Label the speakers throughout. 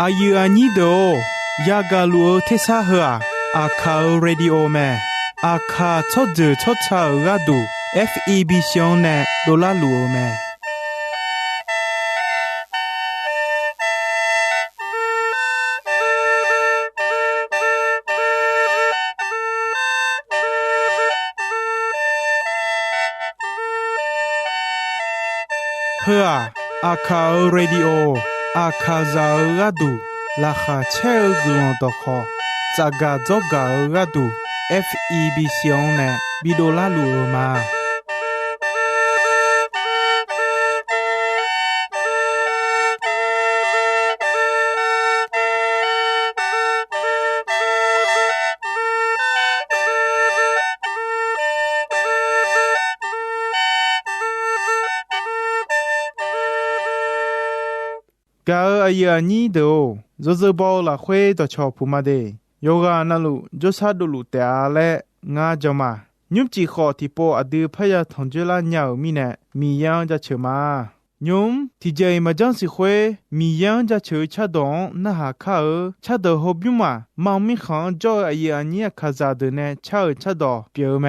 Speaker 1: อายุอันนี้โดยากาลัวเทสาหัวอาคาเรดิโอแมอาคาชดจืชดชาระดู FEB ชงเนโดลาลัวแมเพื่ออาคาเรดิโออาคาซาระดูราคาเชลกลอนตอคอจากาจอการะดู FEB ชงเนบิโดลาลัวมากาอายุอันนี้โดโจโจบอลาเควตอชอพูมาเดโยกานาลุโจซาดูลุเตอาเลงาจามายุมจีขอที่โปอดือพยาทองเจลาญามีเนมียังจะเชมายุมที่เจมาจังสิเควมียังจะเชชะดองนะหาคาชะดอฮบยุมามังมิขังจออายุอันนี้คาซาเดเนชะชะดอเปียวแม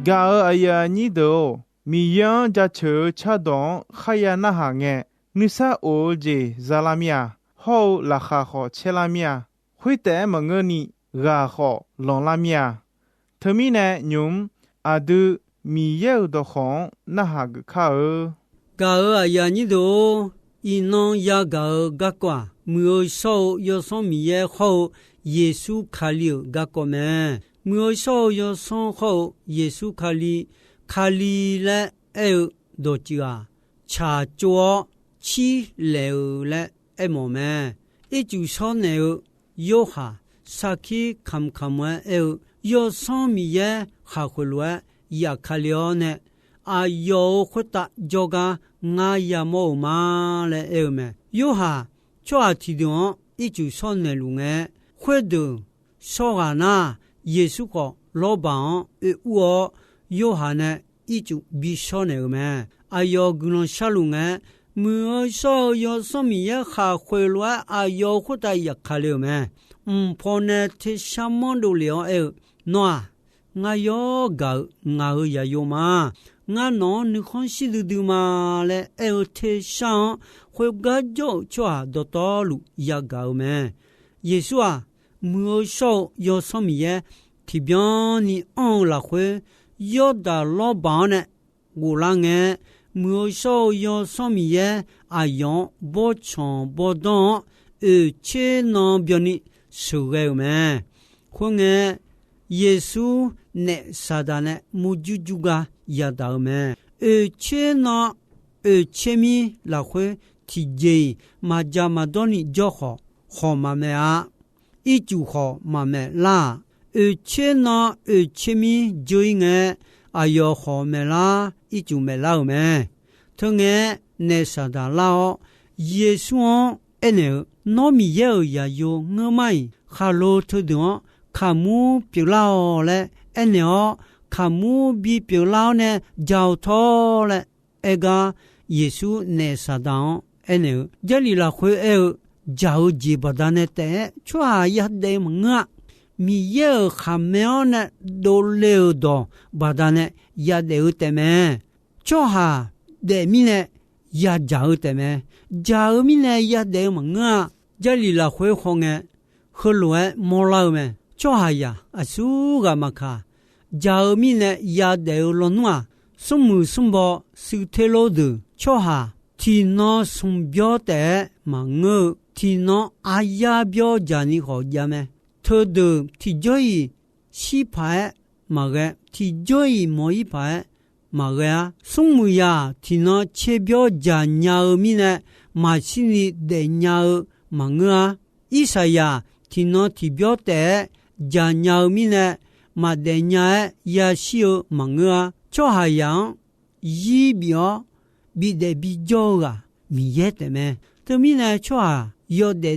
Speaker 1: ga aya ni do mi yan ja che cha don khaya na ha nge nisa o je zalamia ho la kha kho chelamia hui te mangani ga kho long lamia themi ne nyum adu mi ye do khon na ha kha
Speaker 2: ga aya ni do inon ya ga kwa mu so yo so mi ye ho yesu khali ga ko me mu so yo so ho yesu khali le e do ji a cha chuo chi le le e mo me e ju so ne yo ha sa ki kham wa e yo so mi ye ha khu lo ya khali o ne a yo khuta joga nga ya mo ma le e me yo ha chwa ti do e ju so ne lu nge khwe do so ga na yesu ko lo ba e u yo ha ne e ju bi so ne me a yo gun sha lu nge mu so yo so mi ye ha khwe lo a yo khuta ya khali me po ne ti sha mo do le e no nga yo ga nga ya yo ma nga no ni khon si du ma le e te sha khwe ga jo chwa do to lu ya ga me yesu a mu so yo so mi ye ti byon ni on la khwe yo da lo ba ne gu la nge mu so yo so mi ye a yon bo chon bo don e che no byon ni su ge me khwe nge yesu ne sadane mujujuga yadame chena chemi la khwe tije majamadoni joho khomamea ichu kho mame la chena chemi joinge ayo khomela ichu mela me thonge ne sadalao yesu ene no mi ye ya yo ngamai khalo thudon khamu pilao le eneo khamu bi pilao ne jao tho le ega yesu ne sadan eneo jali la khwe e jao ji badane te chwa ya de nga mi ye khameo ne do le do badane ya de te me choha de mi ne ya jao te me jao mi ne ya de nga jali la khwe khonge khulwe mo la me choha ya asu ga makha jao mi ne ya de lo nwa sumu sumbo su te lo de choha ti no sum byo te ma ngo ti no aya byo jani ho ya me to de ti joi si pa ma ge ti joi mo yi pa ma ge sumu ya ti no che byo ja nya mi ne ma si ni de nya ma nga isaya ti no ti byo te ja nya mi ne ma de nya ya shi o ma nga cho ha yang yi byo bi de bi jo ga mi ye te me to mi ne cho ha yo de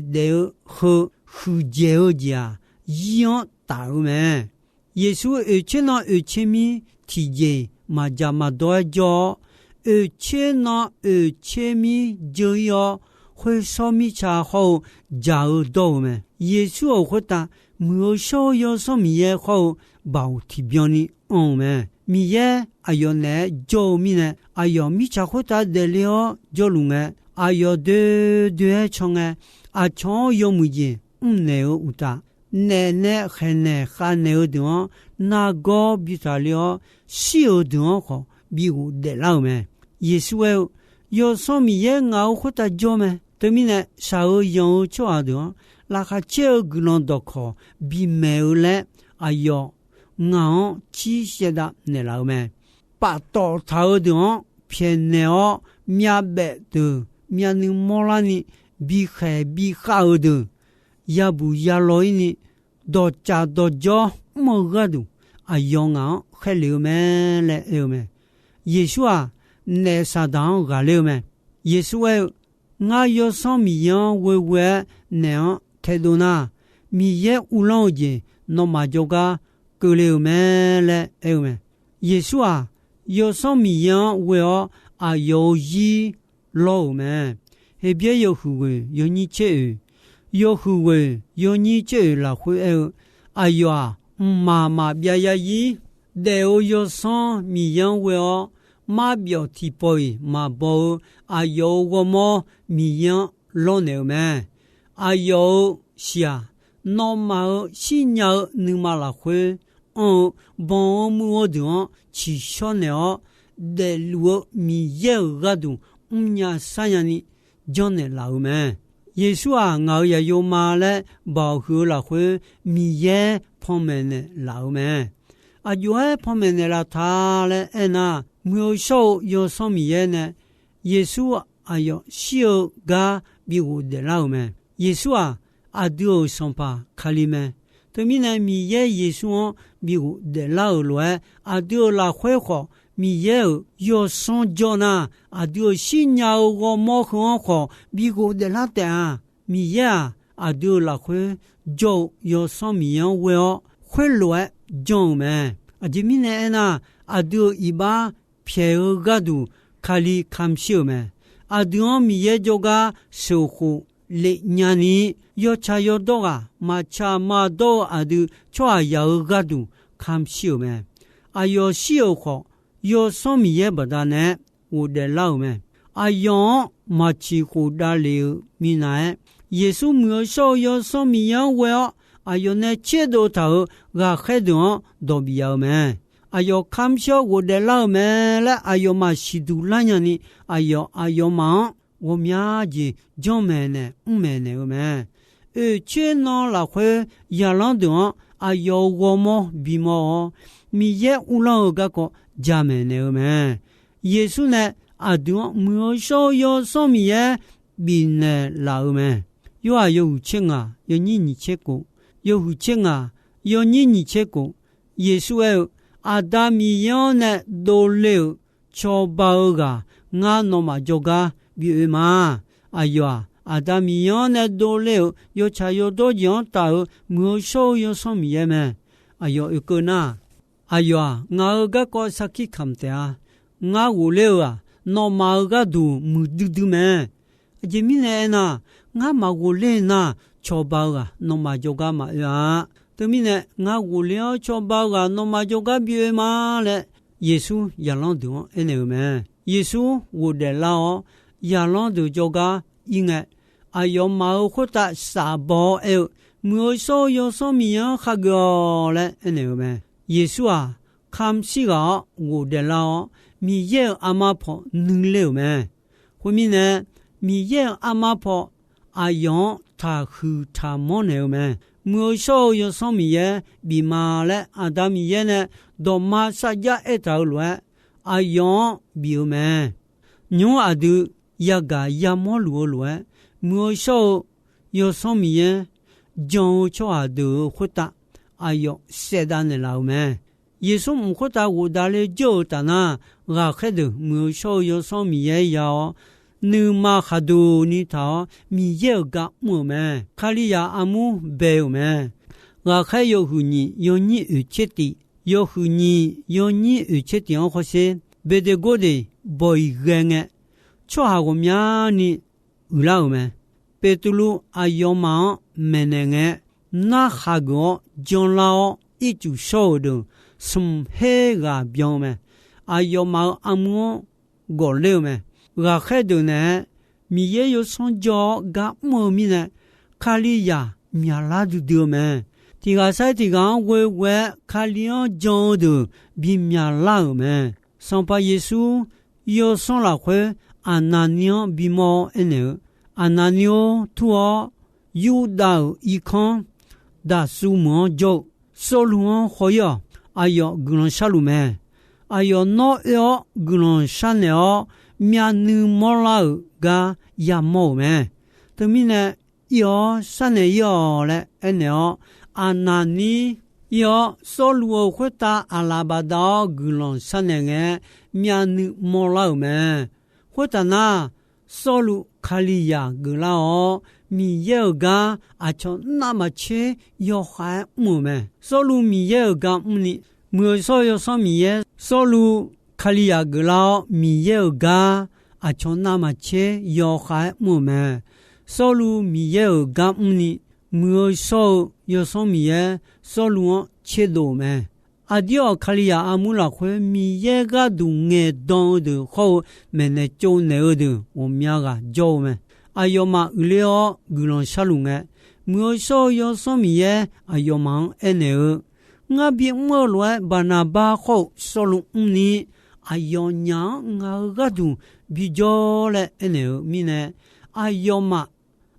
Speaker 2: ho hu je o ja yon ta u me yesu e che no e che mi ti je ma ja ma do jo e che no e che mi jo yo会说米茶后加尔多me yesu o khota mu so yo so mi ye ho ba ti byon ni on me mi ye ayo ne jo mi ne ayo mi cha khota de leo jo lu nge ayo de chong a chong yo mu ji ne o uta ne khene kha ne o do na go bi ta leo si o do ko bi u de la me yesu yo so mi ye nga o khota jo me Temine sao yon choa do la kha che gnon do kho bi meule ayo ngao chi she da ne la me pa to thao do phien ne o mya be de mya ni mo la ni bi khe bi kha o de ya bu ya lo ni do cha do jo mo ga du ayo ngao khe le me le e me yesu a ne sa dang ga le me yesu nga yo so mi yan we ne te do na mi ye u lo je no ma jo ga ko le me le e me yesu a yo so mi yan we o a yo yi lo me he bie yo hu we yo ni che yo hu we yo ni che la hu e a yo a ma bia ya yi แต่โอยสอนมียังเวอมาเบียวที่ปอยมาบอกอายอวมอมียังลอนเอวแม่อายอเสียนอมาสิญญานึมาละคุยบองมัวดงชิชอนเนอเดลัวมีเยกระดุญาสัญญานิจอนเนลาวแม่เยซูอ่ะงาวอย่าโยมาและบอกหัวละคุยมีเยพ่อแม่เนลาวแม่อายุให้พ่อแม่เนละทาและเอ็น่ะเมื่อโชยอสมีเยเนเยซูอายุชิโอกาบิวเดลาวแม่เยซูอ่ะอาดูสัมปาคาลิแม่ตัวมีนะมีเยซูบิวเดลาวลวยอาดูละคุยขอมีเยยอสอนจอนาอาดูสิญญาโกมอขอขอบิวเดลาเตอามีเยอาดูละคุยจอยอสอนมียังเวอคุยลวยจงแม่อาจมีนะนะอาดูอีบาเพียกาดูคาลิคำชิวแม่อาดูมีเยจกาสุขุเลญานียอชายอดกามาชามาโดอาดูชัวยากาดูคำชิวแม่อายอชิโอขอยอสมีเยบดานะวูเดลาวแม่อายอมาชิคูดาเลมีนะเยซูมือโชยอสมียังเวออายอเนเชโดตากาเขดงดบิยาแม่อายอคำชิววูเดลาวแม่และอายอมาชิดูลาญานีอายอมาวมีอาจีจอมแม่เนแม่เนแม่เชนอละเขยาลังดงอายอวมอบิมอมีเยอุลังกะก็จาแม่เนแม่เยซูเนอาดูมือโชยอสมีเยบินเนลาแม่ยอายอเชงายอนี่นี่เชโกยอหูเชงายอนี่นี่เชโกเยซูอาดามียอเนโดเลชอบากางาโนมาจกาบิเอมาอายออาดามียอเนโดเลยอชายอโดยอนตามือโชยอสมีเยแม่อายอเอกนาอายองากะก็สักคิคำเตงาวูเลวนอมากะดูมือดูแม่เจมิเนนะงามาวูเลนะชอบากานอมาจกามาตมิเนงาวูเลชอบากานอมาจกาบิเอมาเลเยซูยาลังดูเอเนแม่เยซูวูเดลายาลังดูจกาอิงเออายอมาขุตะสาบอมือโซยอสมียขกอเลเอเนแม่เยซูคำสิกาวูเดลามีเยอามาพอนึงเลวแม่คุณมีเนี่ยมีเยอามาพออายองทาคือทามอนเอวแม่เมื่อโชยสมีเยบิมาและอาดามีเยเนี่ยดอมาสัจเอตาลวยอายองบิวแม่ညောအဒုယကယမောလူလွယ်မျိုးရှောယောစမီယဂျောင်းချောအဒုခွတ်တာအယောစေဒန်လာမဲယေဆုမခွတ်တာကိုဒါလေဂျိုတနာဂါခဲဒမျိုးရှောယောစမီယယောနုမခဒူနီတာမီယေကမှုမဲခလီယာအမှုဘေမဲဂါခဲယောဟုနီယောညိဥချက်တီယောဟုနီယောညိဥချက်တီအောင်ခစေဘေဒေဂိုဒေဘိုင်ဂငဲချောဟာကိုများနီဥလောက်မဲပေတူလူအယောမောင်မဲနေငဲနာခါကောဂျွန်လောအီကျူရှောဒုစုံဟဲကပြောင်းမဲအယောမောင်အမောဂောလေမဲဂါခဲဒုနဲမီယေယောဆွန်ဂျောဂါမောမီနဲခါလီယာမြာလာဒူဒူမဲတီကဆိုင်တီကဝဲဝဲခါလီယောဂျောဒူဘီမြာလာမဲဆောင်ပါယေစုယောဆွန်လာခွဲအာနာနီယောဘီမောအနေအာနာနီယောထူအောယူဒါဤခွန်ဒါဆူမောဂျောဆိုလူဝခေါ်ယောအာယောဂလွန်ရှာလူမဲအာယောနောယောဂလွန်ရှာနေယောမြာနူမောလာဂါယာမောမဲတမီနေယောရှာနေယောလဲအနေယောအာနာနီယောဆိုလူဝခွတာအလာဘာဒါဂလွန်ရှာနေငဲမြာနူမောလာမဲခွတနာဆိုလူခါလီယာဂလာအောมีเยอะกาอาชนามาเชยอหายมูแม่โซลูมีเยอะกามุนิเมื่อโซยอซอมีเยโซลูคาลิยากลามีเยอะกาอาชนามาเชยอหายมูแม่โซลูมีเยอะกามุนิเมื่อโซยอซอมีเยโซลูเชโดแม่อ阿迪奥卡利亚阿姆拉会米耶个都爱当的好，没那就那的我们个叫me。阿要嘛乌里奥古朗沙龙个，没少要什么耶？阿要忙哎那。我比我来把那把好沙龙呢，阿要娘我个都比较嘞哎那米呢？阿要嘛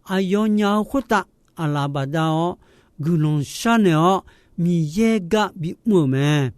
Speaker 2: 阿要娘回答阿拉巴达哦，古朗沙呢？米耶个比我们，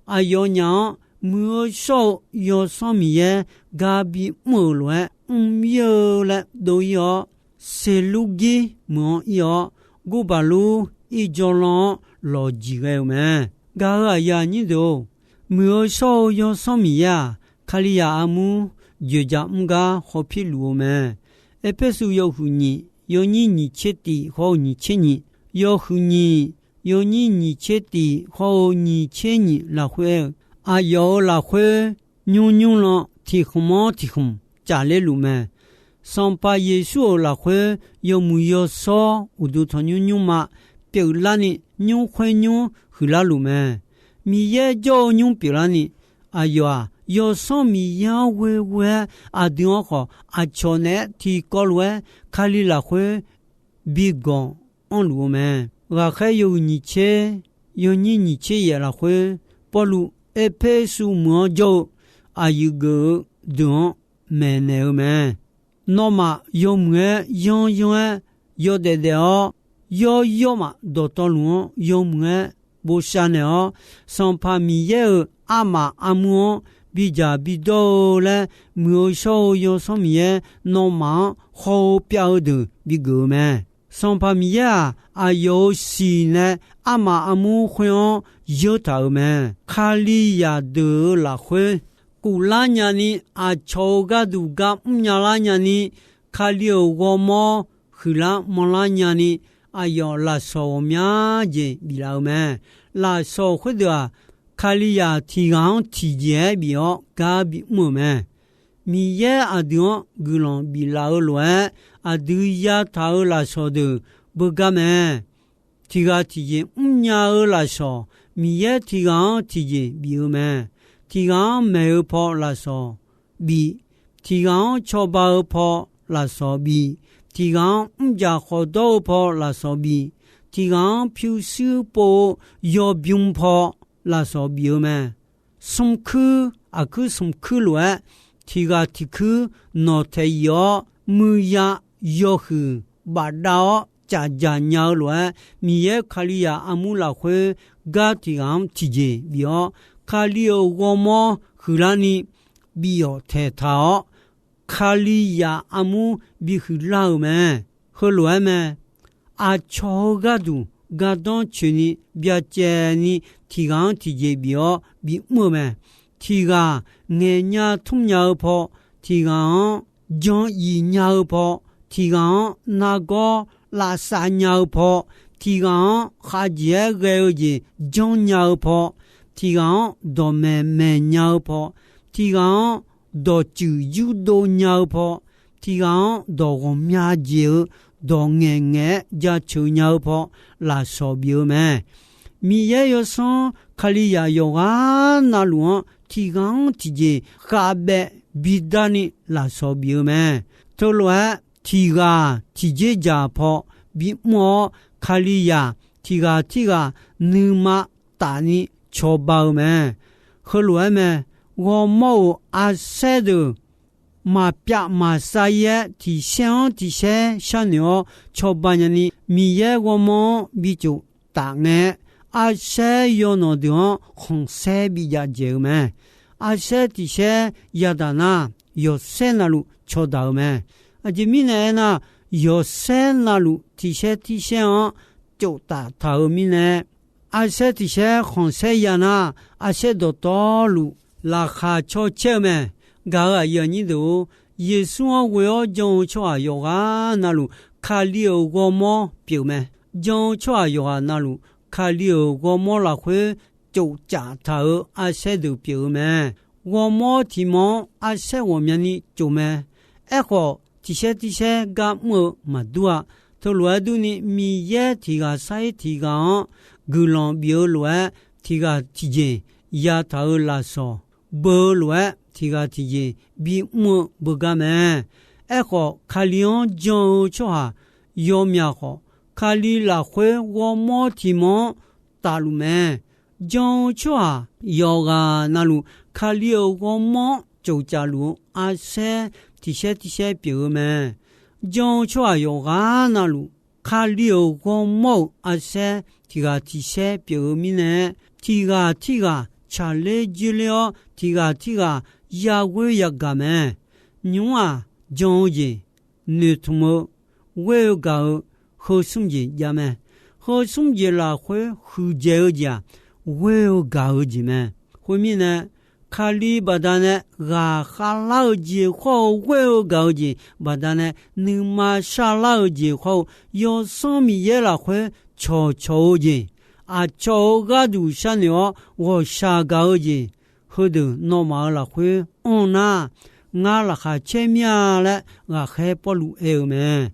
Speaker 2: 阿要娘没少要什么耶？个比我来，有了都要，塞路基没要，古巴路一家人老几个们，个阿呀你都没少要什么呀？卡里亚阿姆就叫个好皮路们，一般是要胡你，要你切的好你切你，要胡你。有你切的好你切你拉回啊有拉回牛牛了提红家里路们上把耶稣拉回有没有说我都从牛嘛表拉你牛回牛回拉路们米也叫牛表拉你啊有啊有上米呀喂啊电话啊瞧呢提高了卡里拉回比讲安路们我还有你切，有你切也拉回，不如一配数么就啊一个东没那么，那么有么用有的哦，有嘛多多路有么不想呢？上怕米也阿妈阿姆比较比多嘞，没有少有什么嘢，那么好标的比个么？上怕米呀，啊有时呢，阿妈阿姆会有头么？卡里亚的拉会，古拉年呢，啊超个度个亚拉年呢，卡里我么，后来马拉年呢，啊要拉少面子比老么？拉少会的，卡里亚提纲提节比较个比么么？米也阿丢古朗比老乱。啊，都要他来说的，不干么？提个提件，伢来说，米也提个提件，比如么？提个没有跑来说，比提个超包跑来说比，提个家好多跑来说比，提个票数跑要不用跑来说比如么？送去啊，去送去了，提个提去，那太要没呀。要去把刀家鸟乱，米也卡里亚阿姆拉会嘎提昂提杰，比较卡里奥我么荷兰尼比较太讨，卡里亚阿姆比荷兰们荷兰们阿超嘎度嘎当去尼比较接尼提昂提杰比较比我们提个眼呀通鸟跑，提个将一鸟跑。提纲那个拉萨鸟泡，提纲哈杰个的酱鸟泡，提纲多妹鸟泡，提纲多酒多鸟泡，提纲多我们酒多眼加秋鸟泡，拉手表咩？米也有上卡里亚有啊那路提纲提杰哈白比达尼拉手表咩？头乱。提个提节家跑比莫卡里亚提个你妈打你超包么？后来么？我冇阿塞的马表马啥耶提香小鸟超包呢？米耶我冇比较大呢？阿塞有那地方红色比较久么？阿塞提些亚达那有塞那路超到么？啊，这米呢那有山那路提些啊，就打头米呢。啊，些提些红色呀那，啊些多道路拉下超车么？搞啊有你都，耶稣我要将车有啊那路卡里我么表么？将车有啊那路卡里我么拉回就假头啊些都表么？我么提么啊些我们呢就么？哎好。提些个么嘛多啊，头罗都呢米也提个晒提个，古浪表罗提提个提前亚头拉索不乱提个提前比木不干门爱好卡里昂将就哈有苗好卡里拉会我毛提毛大路门将就哈有个那路卡里我毛就加路阿些提些表门将就哈有个那路卡里我毛阿些提些表面呢提个查理治疗提个亚威亚个门牛啊将军女同谋为有搞和送进家门和送进了会和接家为有搞进门后面呢卡里巴达呢啊哈老几后为有搞进巴达呢你妈沙老几后有上面也了会悄进啊悄个都山了我沙搞进后头那么了会那我了还前面了我还不如有门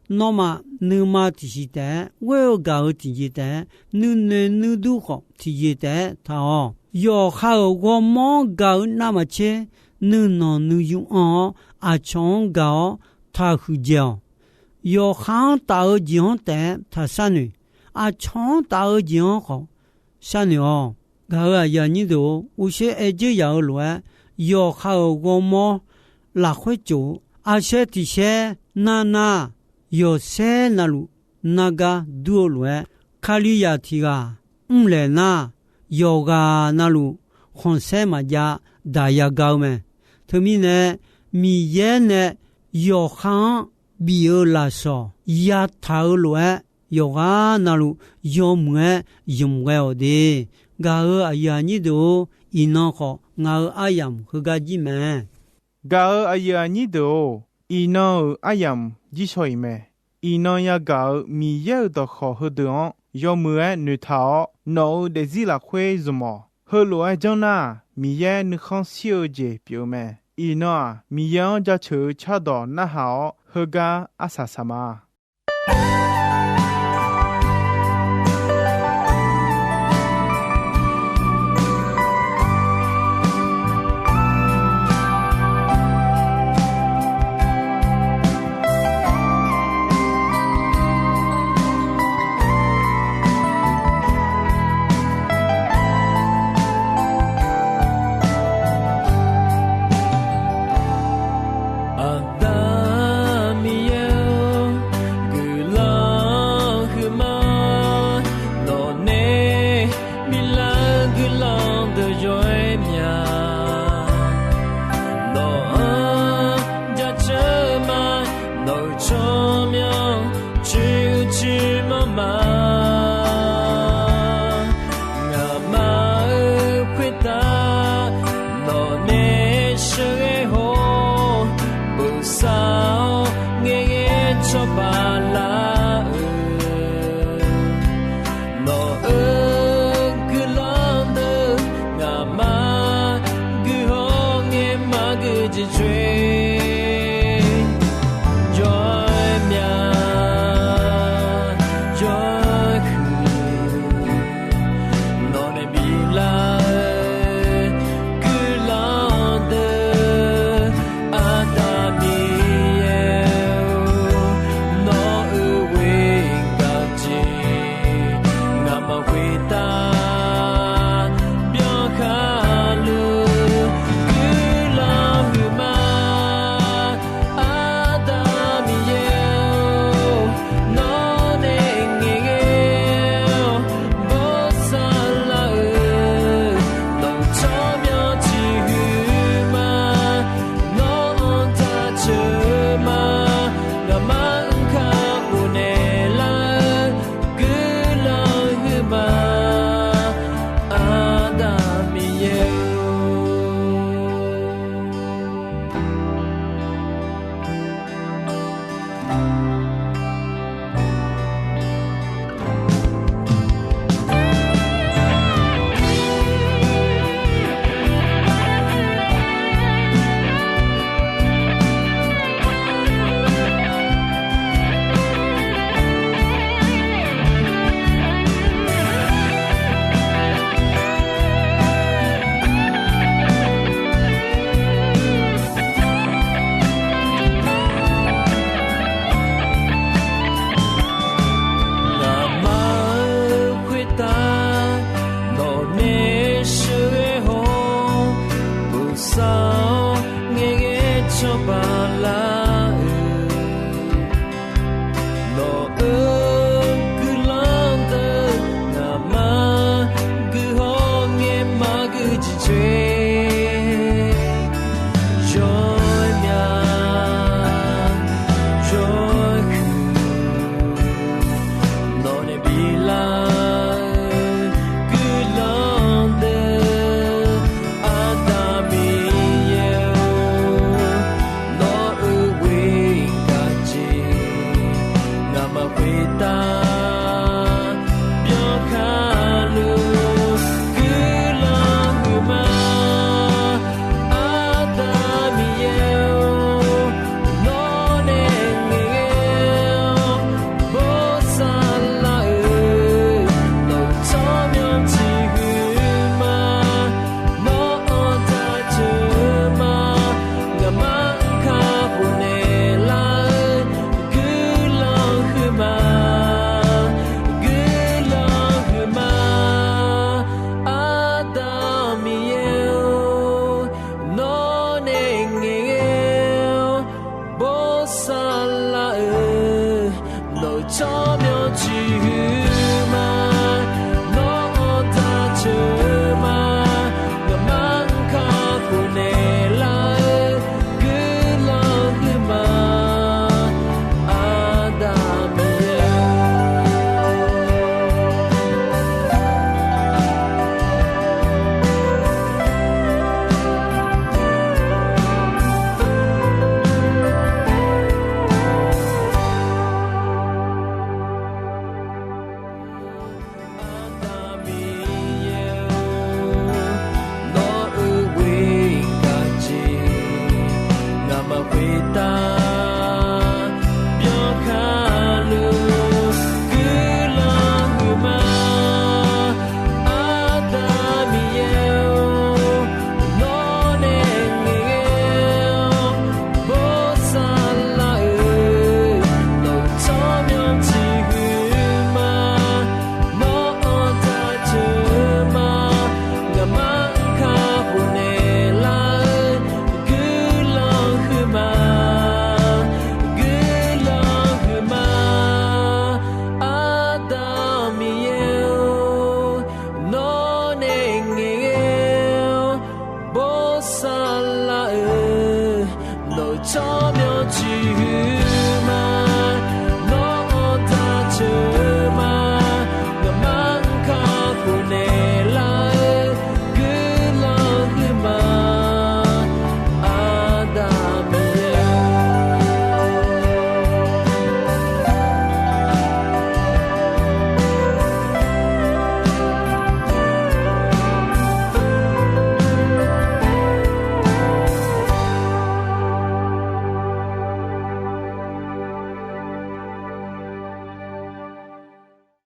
Speaker 2: 那么你妈提起的我有搞提起的你都好提起的他哦要好我没搞那么切你用啊唱搞他会叫要好到讲的他三女啊唱到讲好三女哦搞啊要你都有些爱就要乱要好我没拉会做而且这些那有些那路那个多乱卡里亚提个来那有个那路红色嘛家大家搞me他们呢米也呢有行比有拉少呀头乱有个那路有么用个的个哎呀你都一弄好我哎呀和个几门
Speaker 1: 个哎呀你都一弄哎呀几岁me一弄呀个米也的好喝的有么女头 no 的自啦会什么后来将那米也你看小姐表妹一弄米也就去吃到那好喝个阿啥什么joy